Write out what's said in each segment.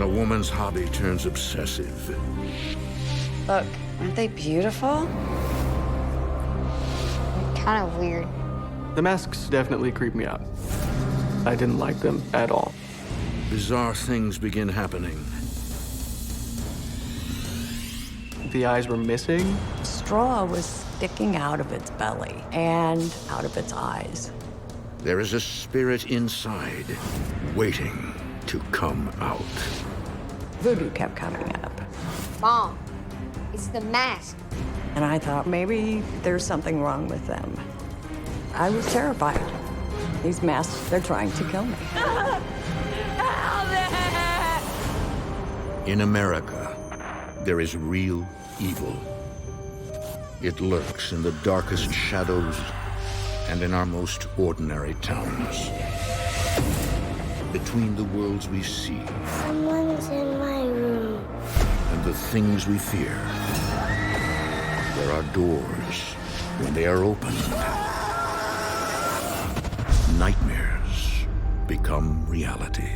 a woman's hobby turns obsessive. Look, aren't they beautiful? Kind of weird. The masks definitely creep me out. I didn't like them at all. Bizarre things begin happening. The eyes were missing. Straw was sticking out of its belly and out of its eyes. There is a spirit inside, waiting to come out. Voodoo kept coming up. Mom, it's the mask. And I thought maybe there's something wrong with them. I was terrified. These masks, they're trying to kill me. In America, there is real evil. It lurks in the darkest shadows and in our most ordinary towns. Between the worlds we see Someone's in my room. and the things we fear, there are doors. When they are opened, nightmares become reality.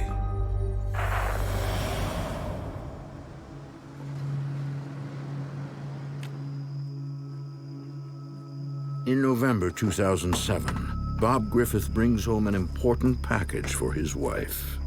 In November 2007, Bob Griffith brings home an important package for his wife.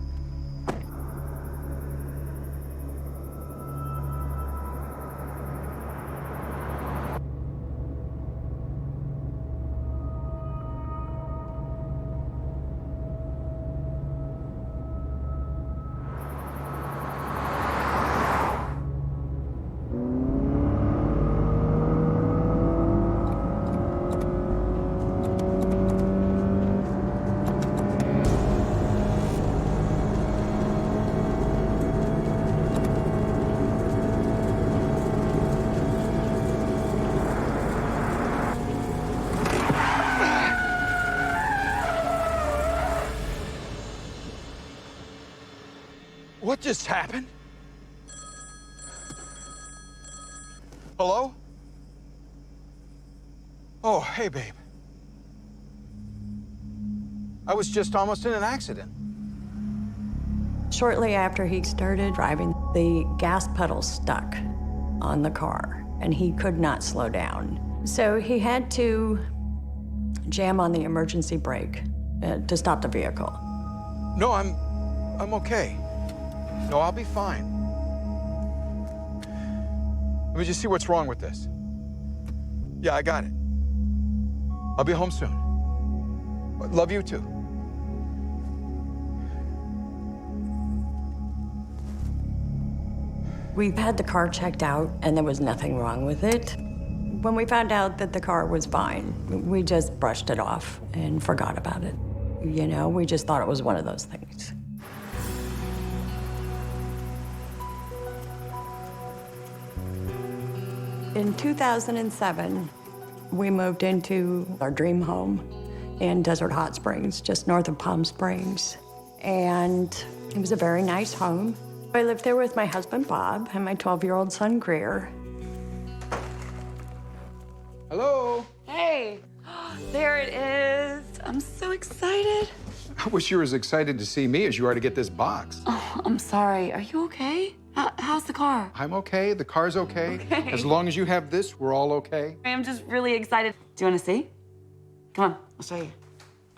What just happened? Hello? Oh, hey, babe. I was just almost in an accident. Shortly after he started driving, the gas pedal stuck on the car, and he could not slow down. So he had to jam on the emergency brake to stop the vehicle. No, I'm okay. No, I'll be fine. Let me just see what's wrong with this. Yeah, I got it. I'll be home soon. Love you too. We had the car checked out, and there was nothing wrong with it. When we found out that the car was fine, we just brushed it off and forgot about it. You know, we just thought it was one of those things. In 2007, we moved into our dream home in Desert Hot Springs, just north of Palm Springs. And it was a very nice home. I lived there with my husband, Bob, and my 12-year-old son, Greer. Hello? Hey, there it is. I'm so excited. I wish you were as excited to see me as you are to get this box. Oh, I'm sorry. Are you okay? How's the car? I'm okay, the car's okay. Okay. As long as you have this, we're all okay. I'm just really excited. Do you want to see? Come on, I'll show you.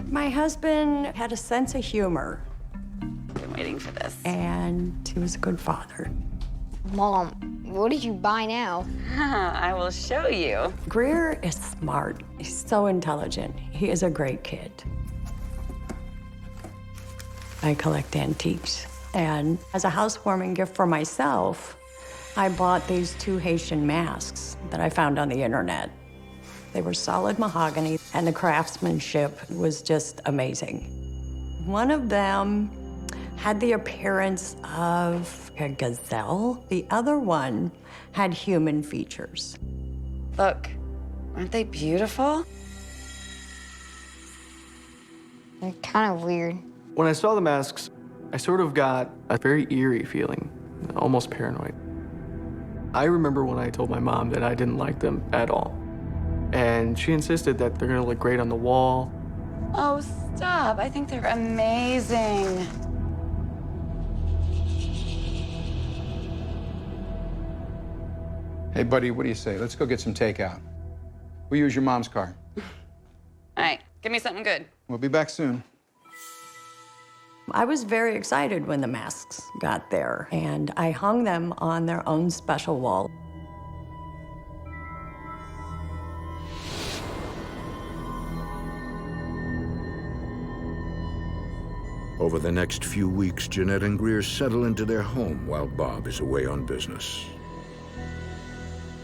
My husband had a sense of humor, Been waiting for this. and he was a good father. Mom, what did you buy now? I will show you. Greer is smart. He's so intelligent. He is a great kid. I collect antiques. And as a housewarming gift for myself, I bought these 2 Haitian masks that I found on the internet. They were solid mahogany, and the craftsmanship was just amazing. One of them had the appearance of a gazelle. The other one had human features. Look, aren't they beautiful? They're kind of weird. When I saw the masks, I sort of got a very eerie feeling, almost paranoid. I remember when I told my mom that I didn't like them at all. And she insisted that they're gonna look great on the wall. Oh, stop. I think they're amazing. Hey, buddy, what do you say? Let's go get some takeout. We'll use your mom's car. All right, give me something good. We'll be back soon. I was very excited when the masks got there, and I hung them on their own special wall. Over the next few weeks, Jeanette and Greer settle into their home while Bob is away on business.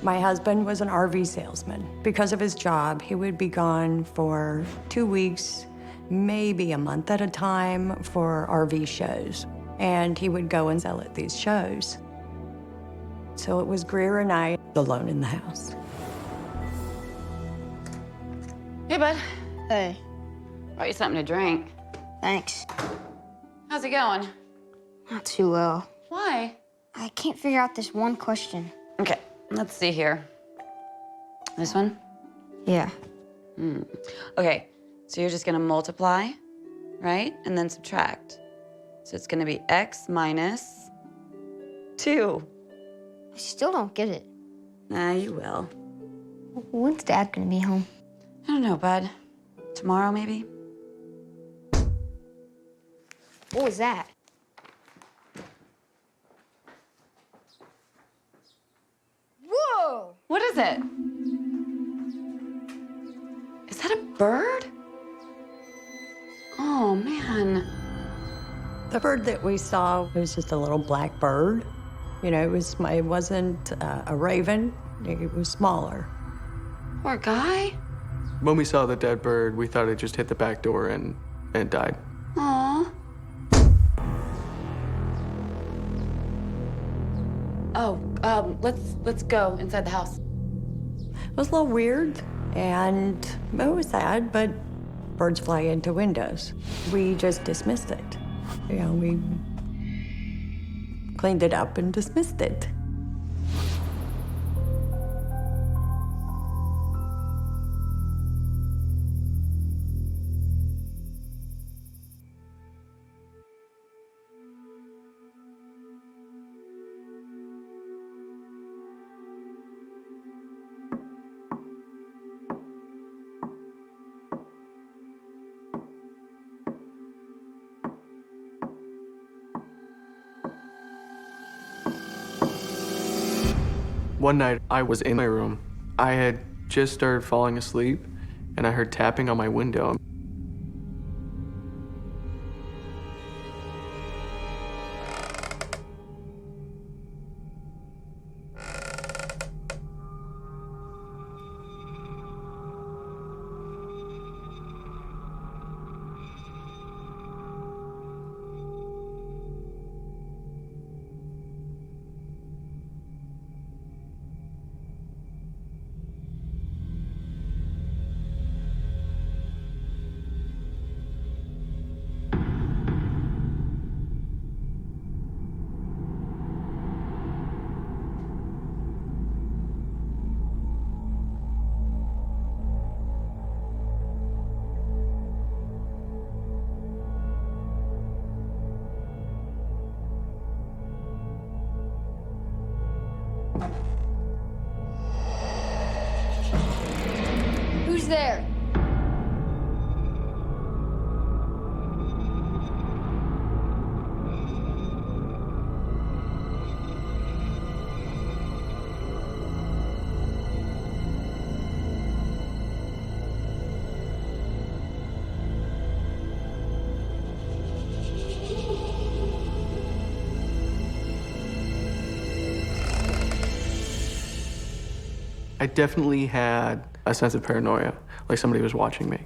My husband was an RV salesman. Because of his job, he would be gone for 2 weeks, maybe a month at a time for RV shows. And he would go and sell at these shows. So it was Greer and I alone in the house. Hey, bud. Hey, Brought you something to drink. thanks. How's it going? Not too well. Why? I can't figure out this one question. Okay, let's see here. This one? Yeah. Okay, so you're just gonna multiply, right? And then subtract. So it's gonna be x minus 2. I still don't get it. Nah, you will. When's Dad gonna be home? I don't know, bud. Tomorrow, maybe? What was that? Whoa! What is it? Is that a bird? Oh, man. The bird that we saw was just a little black bird. You know, it wasn't a raven, it was smaller. Poor guy. When we saw the dead bird, we thought it just hit the back door and died. Aw. Oh, let's go inside the house. It was a little weird, and it was sad, but birds fly into windows. We just dismissed it. You know, we cleaned it up and dismissed it. One night, I was in my room. I had just started falling asleep, and I heard tapping on my window. Who's there? I definitely had a sense of paranoia, like somebody was watching me.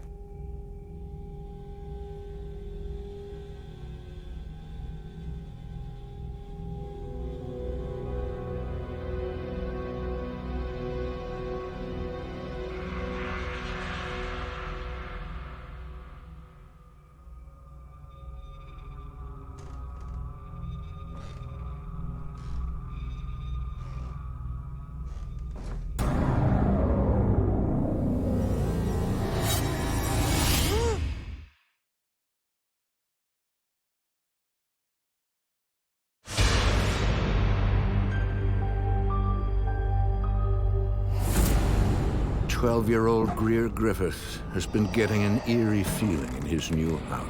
12-year-old Greer Griffith has been getting an eerie feeling in his new house.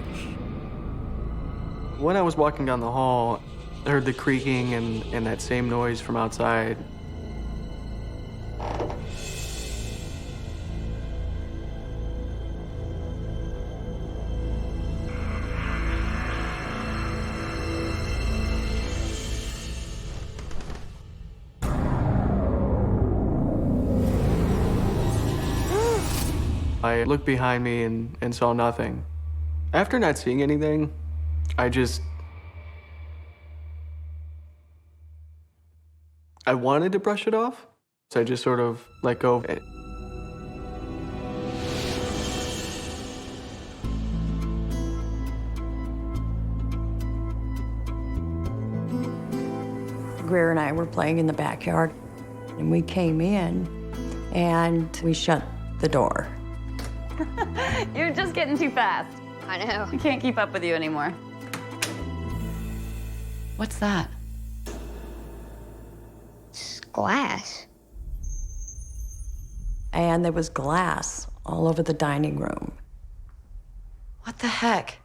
When I was walking down the hall, I heard the creaking and that same noise from outside. I looked behind me and saw nothing. After not seeing anything, I wanted to brush it off, so I just sort of let go of it. Greer and I were playing in the backyard, and we came in, and we shut the door. You're just getting too fast. I know. I can't keep up with you anymore. What's that? It's glass. And there was glass all over the dining room. What the heck?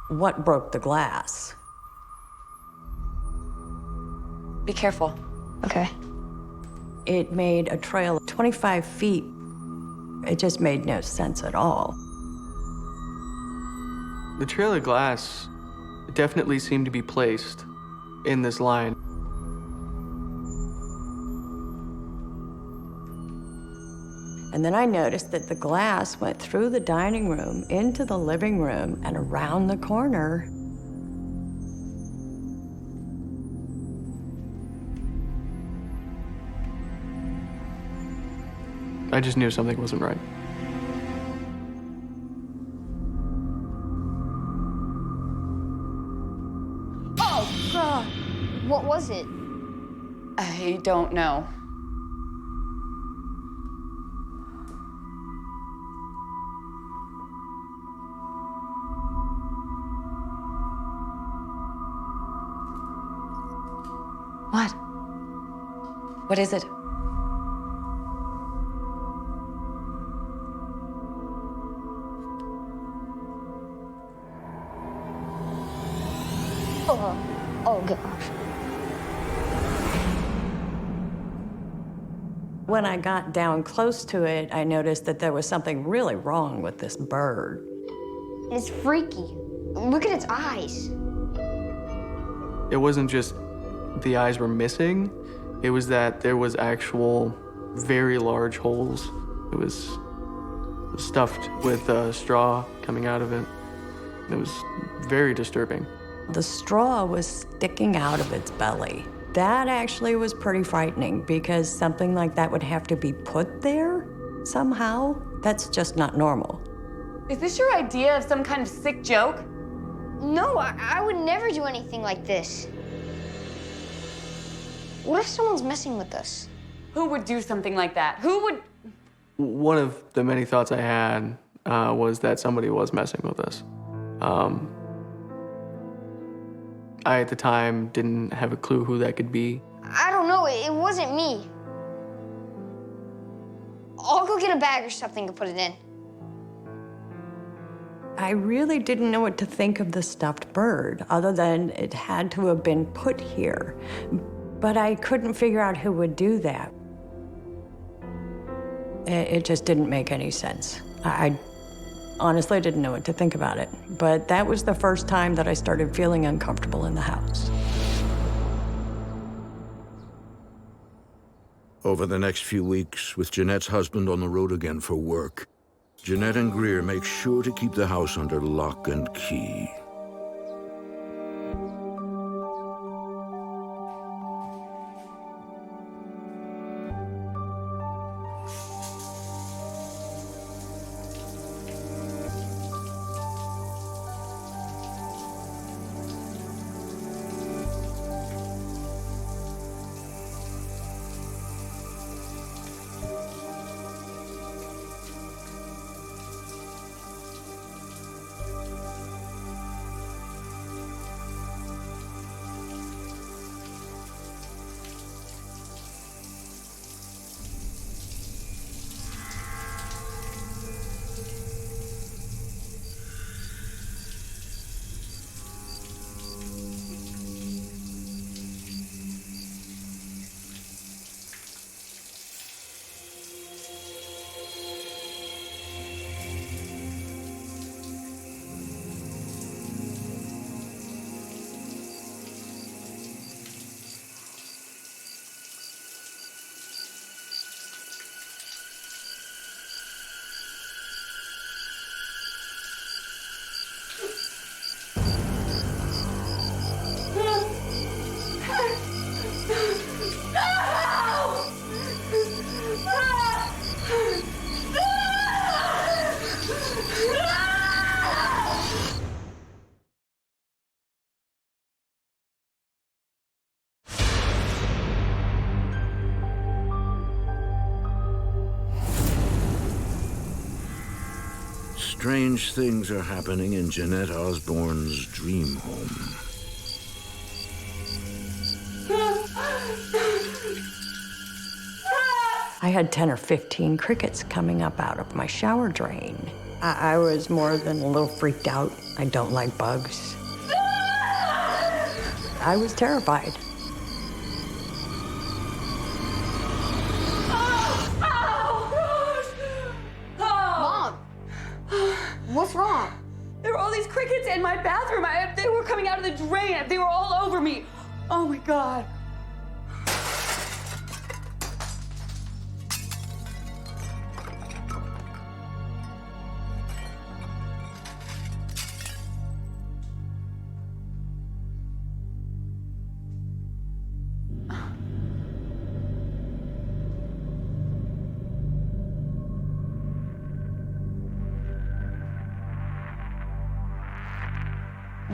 What broke the glass? Be careful. Okay. It made a trail 25 feet. It just made no sense at all. The trail of glass definitely seemed to be placed in this line. And then I noticed that the glass went through the dining room, into the living room, and around the corner. I just knew something wasn't right. Oh, God. What was it? I don't know. What? What is it? Oh, gosh. When I got down close to it, I noticed that there was something really wrong with this bird. It's freaky. Look at its eyes. It wasn't just the eyes were missing, it was that there was actual very large holes. It was stuffed with straw coming out of it. It was very disturbing. The straw was sticking out of its belly. That actually was pretty frightening because something like that would have to be put there somehow. That's just not normal. Is this your idea of some kind of sick joke? No, I would never do anything like this. What if someone's messing with us? Who would do something like that? Who would? One of the many thoughts I had was that somebody was messing with us. I, at the time, didn't have a clue who that could be. I don't know. It wasn't me. I'll go get a bag or something to put it in. I really didn't know what to think of the stuffed bird, other than it had to have been put here. But I couldn't figure out who would do that. It just didn't make any sense. I honestly didn't know what to think about it. But that was the first time that I started feeling uncomfortable in the house. Over the next few weeks, with Jeanette's husband on the road again for work, Jeanette and Greer make sure to keep the house under lock and key. Strange things are happening in Jeanette Osborne's dream home. I had 10 or 15 crickets coming up out of my shower drain. I was more than a little freaked out. I don't like bugs. I was terrified. Mom, what's wrong? There were all these crickets in my bathroom. They were coming out of the drain. They were all over me. Oh my God.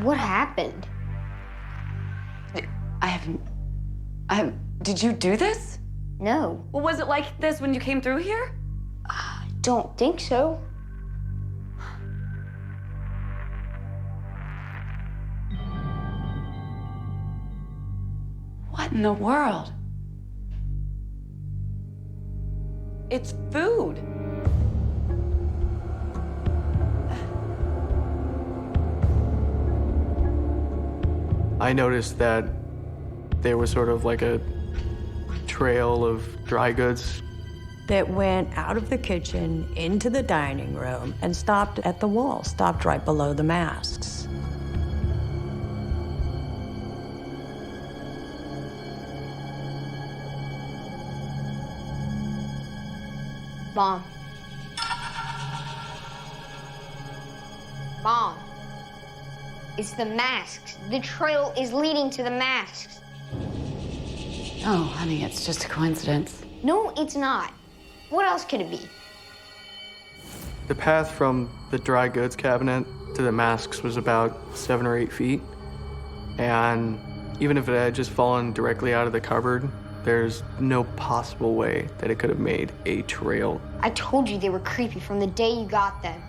What happened? Did you do this? No, Well, was it like this when you came through here? don't think so. What in the world? It's food. I noticed that there was sort of like a trail of dry goods. That went out of the kitchen into the dining room and stopped at the wall, stopped right below the masks. Mom. Mom. It's the masks. The trail is leading to the masks. Oh, honey, it's just a coincidence. No, it's not. What else could it be? The path from the dry goods cabinet to the masks was about 7 or 8 feet. And even if it had just fallen directly out of the cupboard, there's no possible way that it could have made a trail. I told you they were creepy from the day you got them.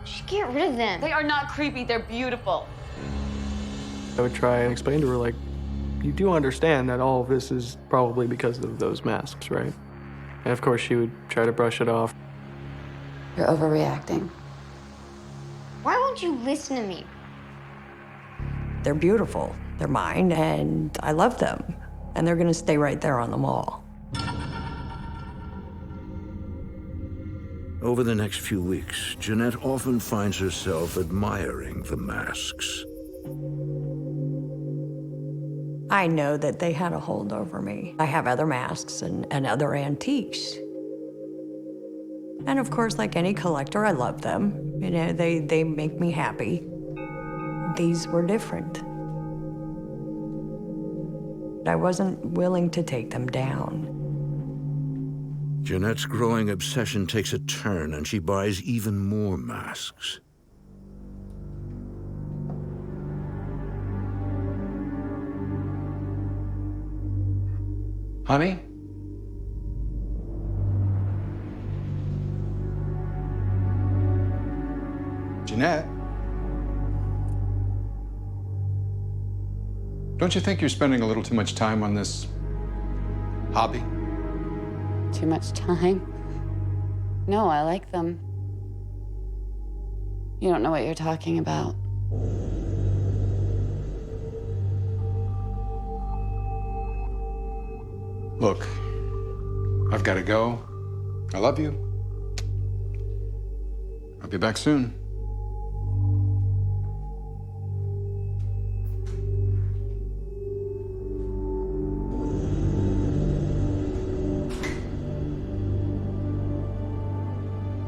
Just get rid of them. They are not creepy, they're beautiful. I would try and explain to her, like, you do understand that all of this is probably because of those masks, right? And of course, she would try to brush it off. You're overreacting. Why won't you listen to me? They're beautiful. They're mine, and I love them. And they're gonna stay right there on the wall. Over the next few weeks, Jeanette often finds herself admiring the masks. I know that they had a hold over me. I have other masks and other antiques. And of course, like any collector, I love them. You know, they make me happy. These were different. I wasn't willing to take them down. Jeanette's growing obsession takes a turn, and she buys even more masks. Honey? Jeanette? Don't you think you're spending a little too much time on this hobby? Too much time? No, I like them. You don't know what you're talking about. Look, I've got to go. I love you. I'll be back soon.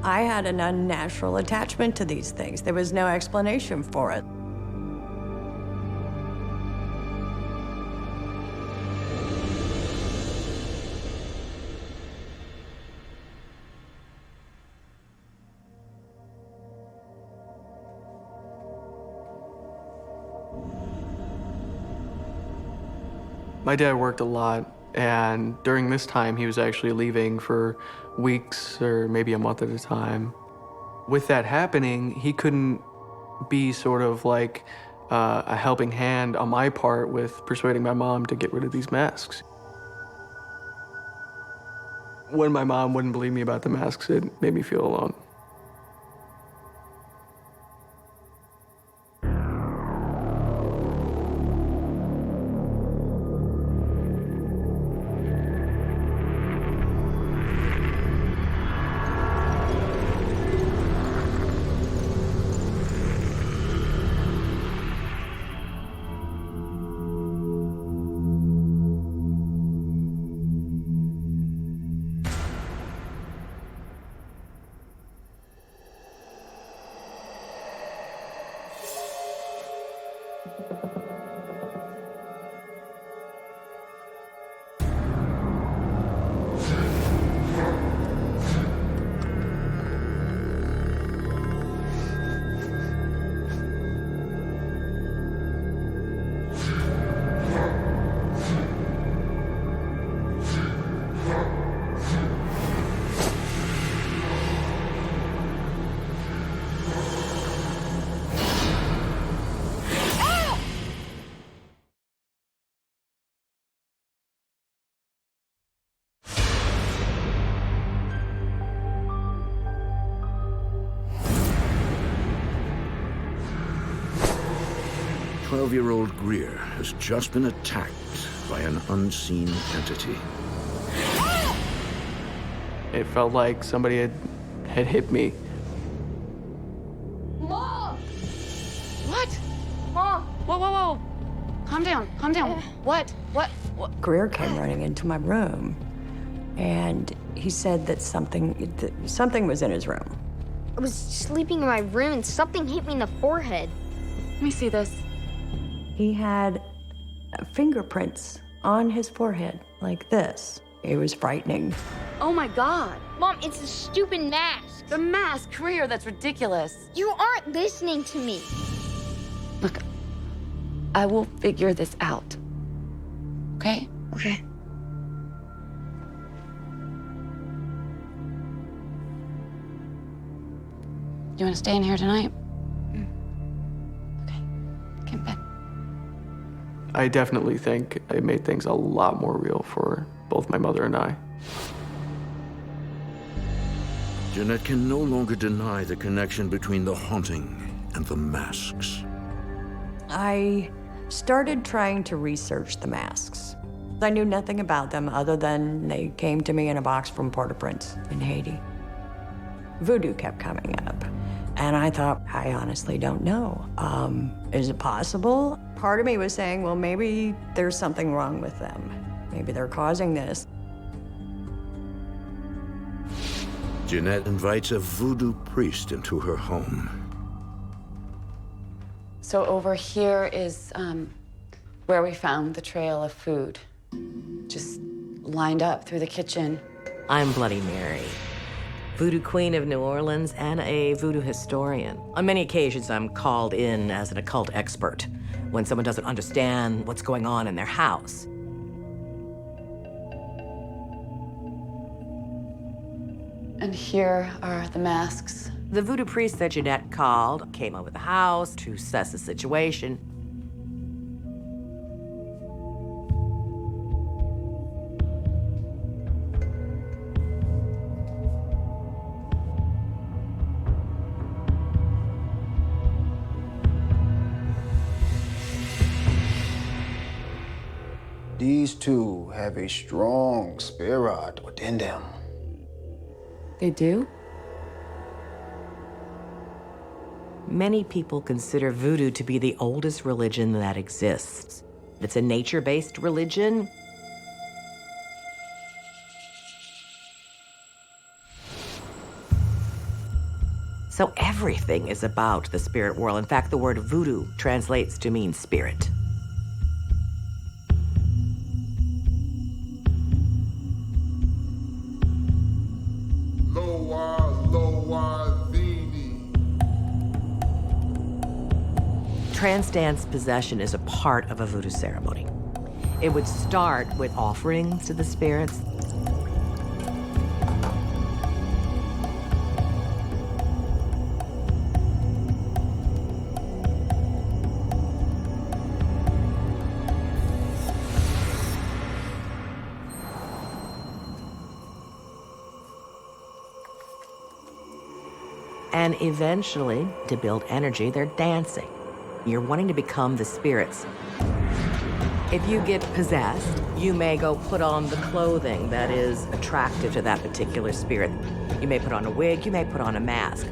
I had an unnatural attachment to these things. There was no explanation for it. My dad worked a lot, and during this time, he was actually leaving for weeks or maybe a month at a time. With that happening, he couldn't be sort of like a helping hand on my part with persuading my mom to get rid of these masks. When my mom wouldn't believe me about the masks, it made me feel alone. Twelve-year-old Greer has just been attacked by an unseen entity. It felt like somebody had hit me. Mom! What? Mom! Whoa, whoa, whoa. Calm down, calm down. What? Greer came running into my room, and he said that something was in his room. I was sleeping in my room and something hit me in the forehead. Let me see this. He had fingerprints on his forehead, like this. It was frightening. Oh my God. Mom, it's a stupid mask. The mask, Greer, that's ridiculous. You aren't listening to me. Look, I will figure this out. Okay? Okay. You want to stay in here tonight? Okay. Get in bed. I definitely think it made things a lot more real for both my mother and I. Jeanette can no longer deny the connection between the haunting and the masks. I started trying to research the masks. I knew nothing about them other than they came to me in a box from Port-au-Prince in Haiti. Voodoo kept coming up, and I thought, I honestly don't know. Is it possible? Part of me was saying, well, maybe there's something wrong with them. Maybe they're causing this. Jeanette invites a voodoo priest into her home. So over here is where we found the trail of food. Just lined up through the kitchen. I'm Bloody Mary, voodoo queen of New Orleans and a voodoo historian. On many occasions, I'm called in as an occult expert when someone doesn't understand what's going on in their house. And here are the masks. The voodoo priest that Jeanette called came over the house to assess the situation. These two have a strong spirit within them. They do? Many people consider voodoo to be the oldest religion that exists. It's a nature-based religion. So everything is about the spirit world. In fact, the word voodoo translates to mean spirit. Trance dance possession is a part of a voodoo ceremony. It would start with offerings to the spirits. And eventually, to build energy, they're dancing. You're wanting to become the spirits. If you get possessed, you may go put on the clothing that is attractive to that particular spirit. You may put on a wig, you may put on a mask.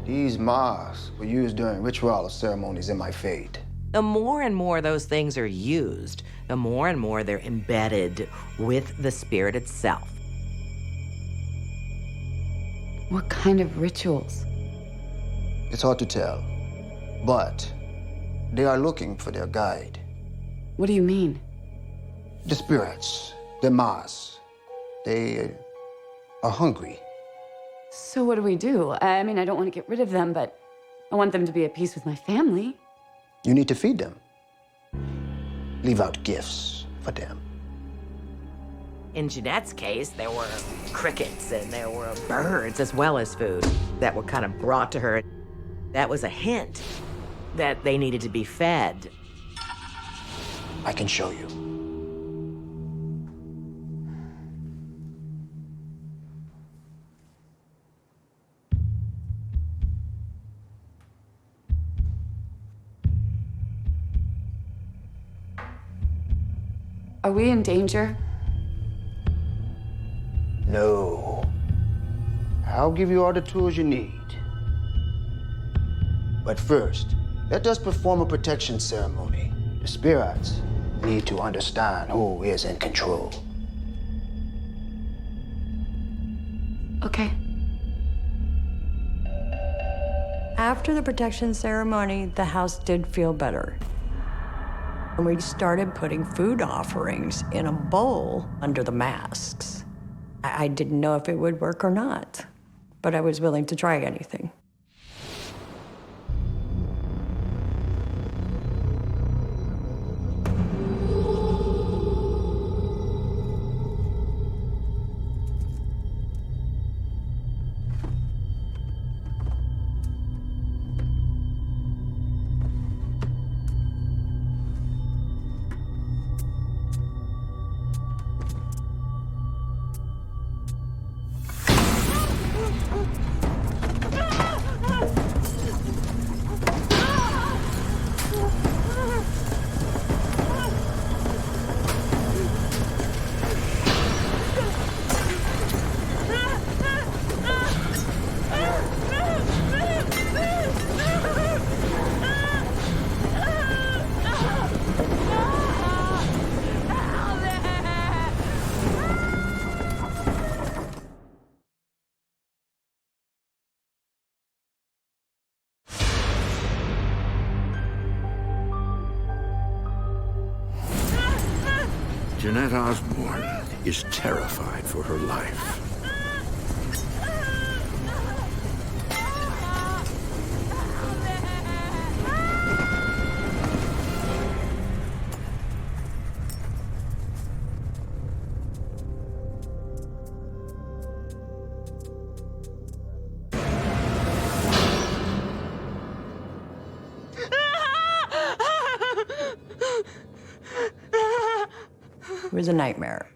These masks were used during ritual ceremonies in my faith. The more and more those things are used, the more and more they're embedded with the spirit itself. What kind of rituals? It's hard to tell, but they are looking for their guide. What do you mean? The spirits, the masks, they are hungry. So what do we do? I mean, I don't want to get rid of them, but I want them to be at peace with my family. You need to feed them. Leave out gifts for them. In Jeanette's case, there were crickets and there were birds as well as food that were kind of brought to her. That was a hint that they needed to be fed. I can show you. Are we in danger? No. I'll give you all the tools you need. But first, let us perform a protection ceremony. The spirits need to understand who is in control. Okay. After the protection ceremony, the house did feel better. And we started putting food offerings in a bowl under the masks. I didn't know if it would work or not, but I was willing to try anything. Jeanette Osborne is terrified for her life. It was a nightmare.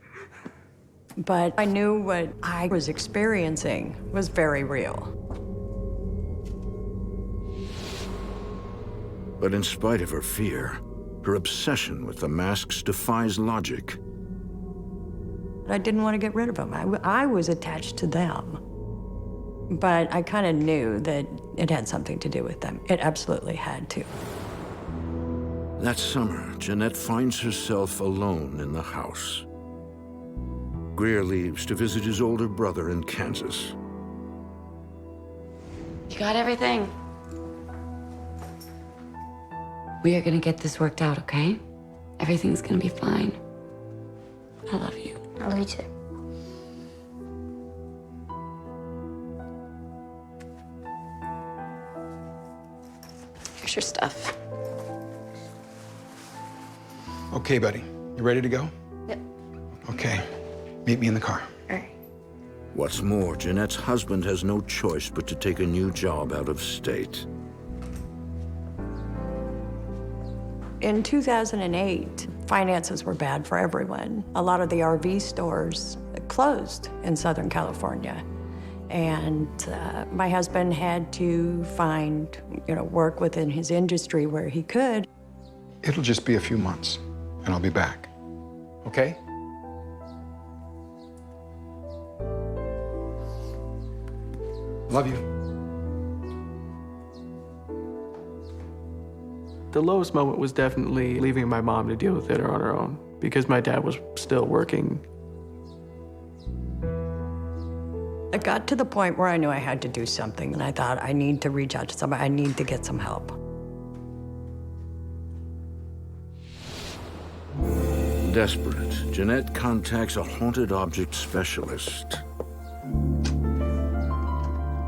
But I knew what I was experiencing was very real. But in spite of her fear, her obsession with the masks defies logic. I didn't want to get rid of them. I was attached to them. But I kind of knew that it had something to do with them. It absolutely had to. That summer, Jeanette finds herself alone in the house. Greer leaves to visit his older brother in Kansas. You got everything? We are gonna get this worked out, okay? Everything's gonna be fine. I love you. I love you too. Here's your stuff. Okay, buddy. You ready to go? Yep. Okay. Meet me in the car. All right. What's more, Jeanette's husband has no choice but to take a new job out of state. In 2008, finances were bad for everyone. A lot of the RV stores closed in Southern California. And my husband had to find, work within his industry where he could. It'll just be a few months, and I'll be back. Okay? Love you. The lowest moment was definitely leaving my mom to deal with it on her own, because my dad was still working. It got to the point where I knew I had to do something, and I thought, I need to reach out to somebody. I need to get some help. Desperate, Jeanette contacts a haunted object specialist.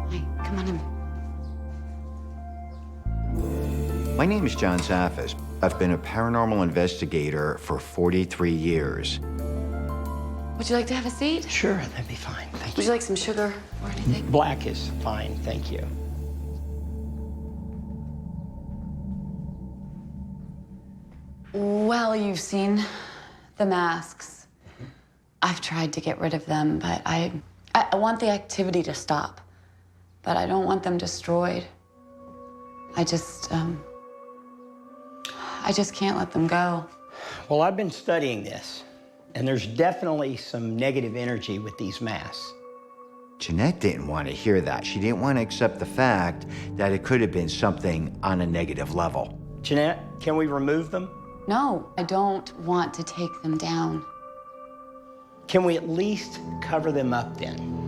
Hi, come on in. My name is John Zaffis. I've been a paranormal investigator for 43 years. Would you like to have a seat? Sure, that'd be fine, thank Would you like some sugar or anything? Black is fine, thank you. Well, you've seen the masks. I've tried to get rid of them, but I want the activity to stop, but I don't want them destroyed. I just can't let them go. Well, I've been studying this, and there's definitely some negative energy with these masks. Jeanette didn't want to hear that. She didn't want to accept the fact that it could have been something on a negative level. Jeanette, can we remove them? No, I don't want to take them down. Can we at least cover them up then?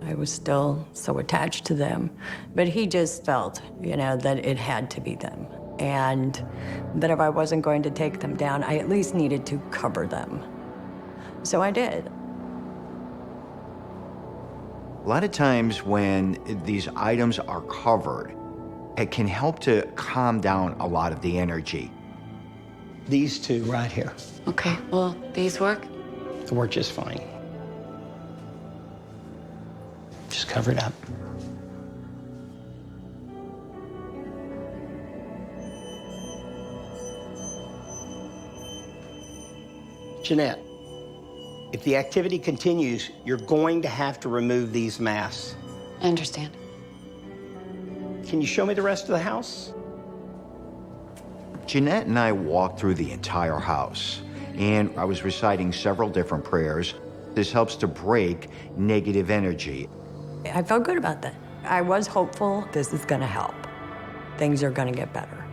I was still so attached to them, but he just felt, that it had to be them. And that if I wasn't going to take them down, I at least needed to cover them. So I did. A lot of times when these items are covered, it can help to calm down a lot of the energy. These two right here. Okay, well, these work? They work just fine. Just cover it up. Jeanette, if the activity continues, you're going to have to remove these masks. I understand. Can you show me the rest of the house? Jeanette and I walked through the entire house, and I was reciting several different prayers. This helps to break negative energy. I felt good about that. I was hopeful this is going to help. Things are going to get better.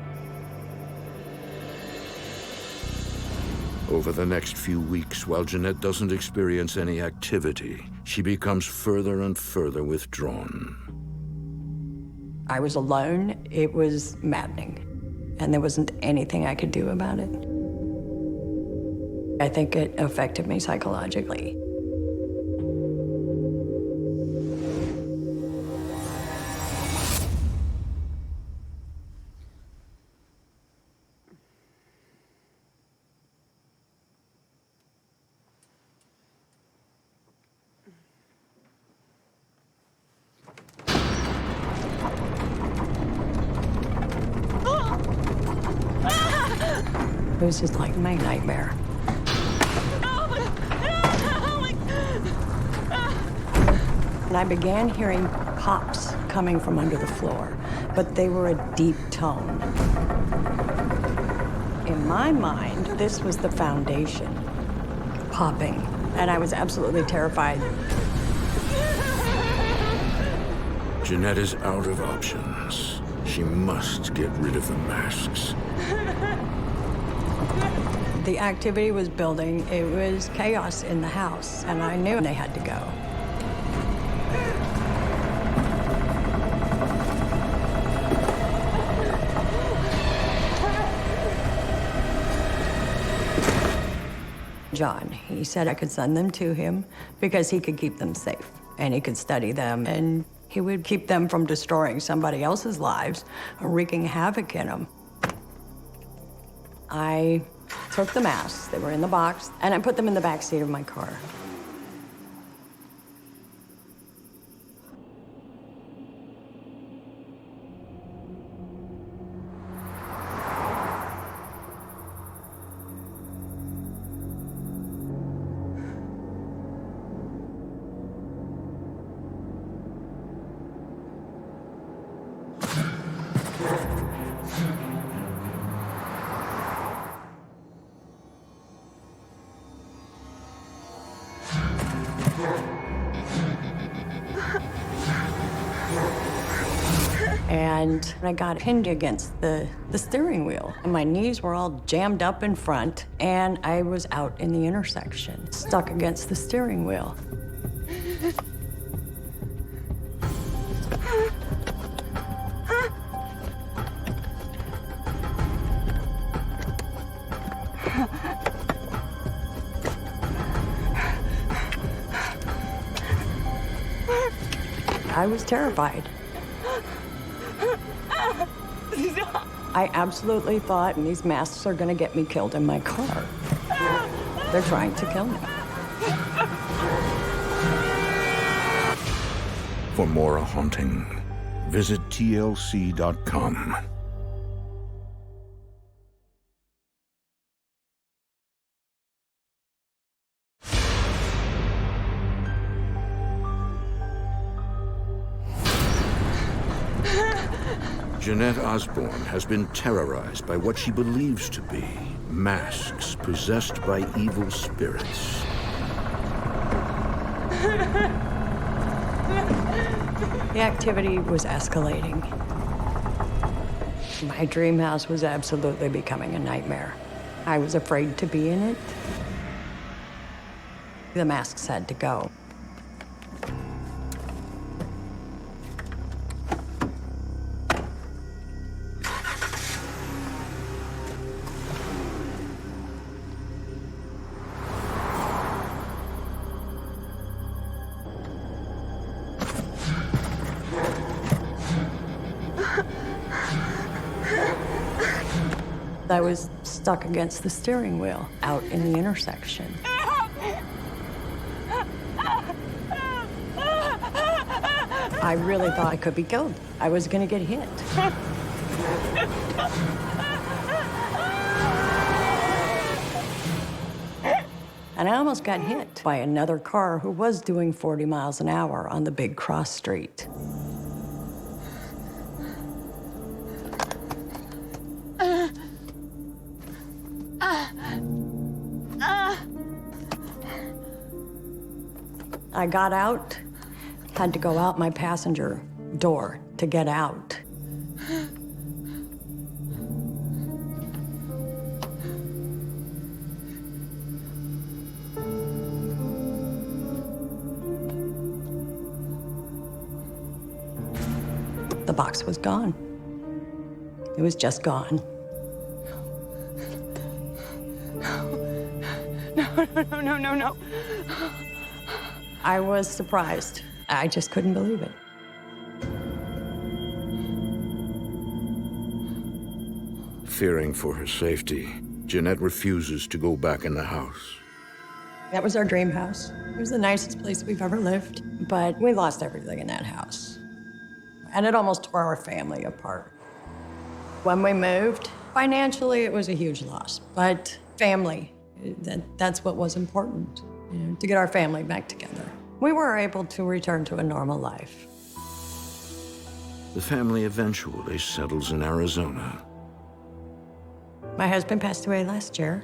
Over the next few weeks, while Jeanette doesn't experience any activity, she becomes further and further withdrawn. I was alone. It was maddening. And there wasn't anything I could do about it. I think it affected me psychologically. It was just like my nightmare. And I began hearing pops coming from under the floor, but they were a deep tone. In my mind, this was the foundation popping, and I was absolutely terrified. Jeanette is out of options. She must get rid of the masks. The activity was building. It was chaos in the house, and I knew they had to go. John, he said I could send them to him because he could keep them safe, and he could study them, and he would keep them from destroying somebody else's lives or wreaking havoc in them. I took the masks, they were in the box, and I put them in the back seat of my car. and I got pinned against the steering wheel. And my knees were all jammed up in front, and I was out in the intersection, stuck against the steering wheel. I was terrified. I absolutely thought these masks are gonna get me killed in my car. They're trying to kill me. For more haunting, visit tlc.com. Jeanette Osborne has been terrorized by what she believes to be masks possessed by evil spirits. The activity was escalating. My dream house was absolutely becoming a nightmare. I was afraid to be in it. The masks had to go. I was stuck against the steering wheel out in the intersection. I really thought I could be killed. I was gonna get hit. And I almost got hit by another car who was doing 40 miles an hour on the big cross street. I got out, had to go out my passenger door to get out. The box was gone. It was just gone. No. I was surprised. I just couldn't believe it. Fearing for her safety, Jeanette refuses to go back in the house. That was our dream house. It was the nicest place we've ever lived, but we lost everything in that house. And it almost tore our family apart. When we moved, financially, it was a huge loss, but family, that's what was important, you know, to get our family back together. We were able to return to a normal life. The family eventually settles in Arizona. My husband passed away last year.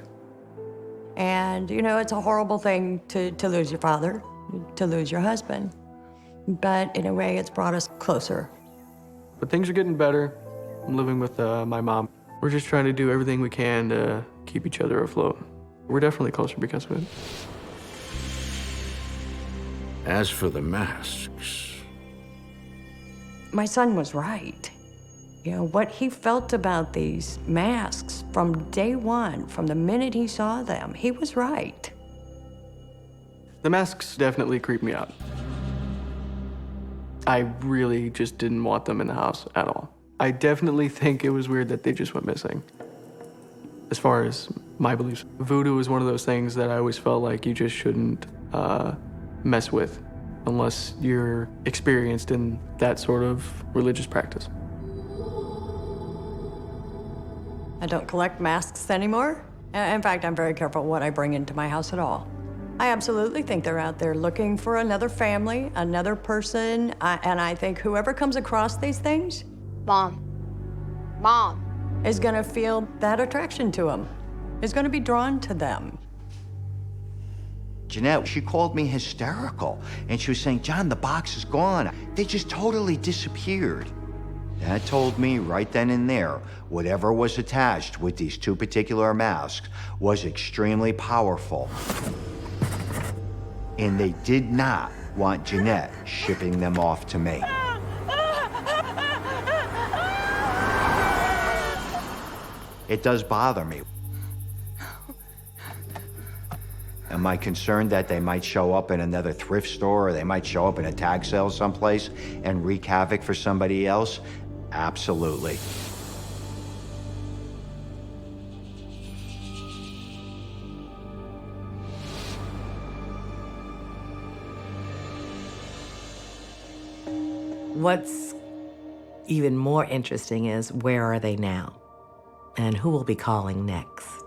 And, you know, it's a horrible thing to lose your father, to lose your husband. But in a way, it's brought us closer. But things are getting better. I'm living with my mom. We're just trying to do everything we can to keep each other afloat. We're definitely closer because of it. As for the masks, my son was right. You know, what he felt about these masks from day one, from the minute he saw them, he was right. The masks definitely creep me out. I really just didn't want them in the house at all. I definitely think it was weird that they just went missing. As far as my beliefs, voodoo is one of those things that I always felt like you just shouldn't mess with unless you're experienced in that sort of religious practice. I don't collect masks anymore. In fact, I'm very careful what I bring into my house at all. I absolutely think they're out there looking for another family, another person, and I think whoever comes across these things, Mom, is gonna feel that attraction to them, is gonna be drawn to them. Jeanette, she called me hysterical, and she was saying, John, the box is gone. They just totally disappeared. That told me right then and there, whatever was attached with these two particular masks was extremely powerful. And they did not want Jeanette shipping them off to me. It does bother me. Am I concerned that they might show up in another thrift store or they might show up in a tag sale someplace and wreak havoc for somebody else? Absolutely. What's even more interesting is where are they now? And who will be calling next?